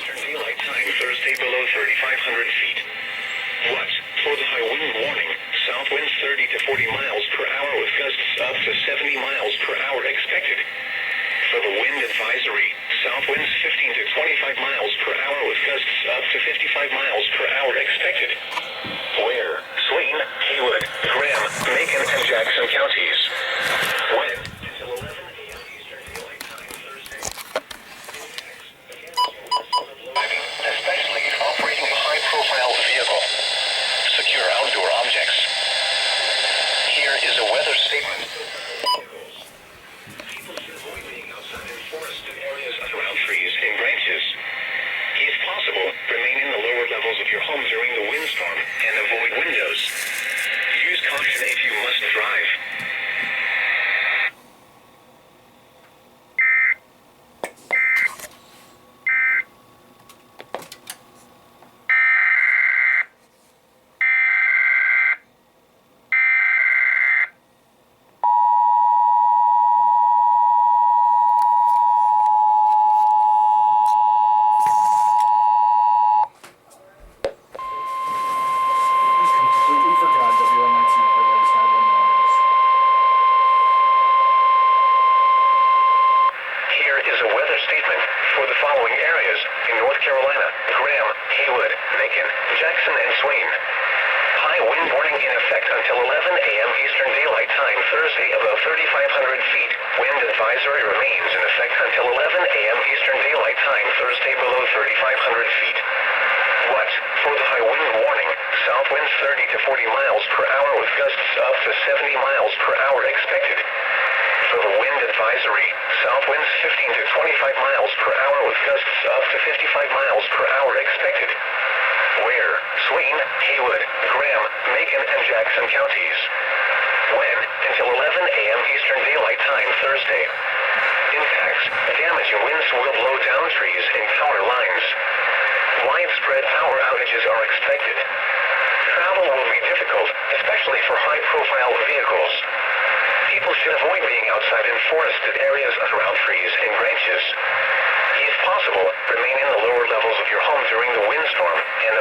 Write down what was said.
Eastern Daylight Time, Thursday below 3,500 feet. What? For the high wind warning, south winds 30 to 40 miles per hour with gusts up to 70 miles per hour expected. For the wind advisory, south winds 15 to 25 miles per hour with gusts up to 55 miles per hour expected. Where? Swain, Haywood, Graham, Macon, and Jackson counties. When? Until 11 a.m. Eastern Daylight Time, Thursday. Especially if operating a high-profile vehicle. Secure outdoor objects. Here is a weather statement. People should avoid being outside in forested areas around trees and branches. If possible, remain in the lower levels of your home during the windstorm and avoid windows. Use caution if you must drive. Completely forgot WMIT relays had one warnings. Here is a weather statement for the following areas in North Carolina: Graham, Haywood, Macon, Jackson, and Swain. High wind warning in effect until 11 a.m. Eastern Daylight Time, Thursday, above 3,500 feet. Wind advisory remains in effect until 11 a.m. Eastern Daylight Time, Thursday, below 3,500 feet. What? For the high wind warning, south winds 30 to 40 miles per hour with gusts up to 70 miles per hour expected. For the wind advisory, south winds 15 to 25 miles per hour with gusts up to 55 miles per hour expected. Where? Swain, Haywood, Graham, Macon, and Jackson counties. When? Until 11 a.m. Eastern Daylight Time, Thursday. Impacts: damaging winds will blow down trees and power lines. Widespread power outages are expected. Travel will be difficult, especially for high-profile vehicles. People should avoid being outside in forested areas around trees and branches. If possible, remain in the lower levels of your home during the windstorm and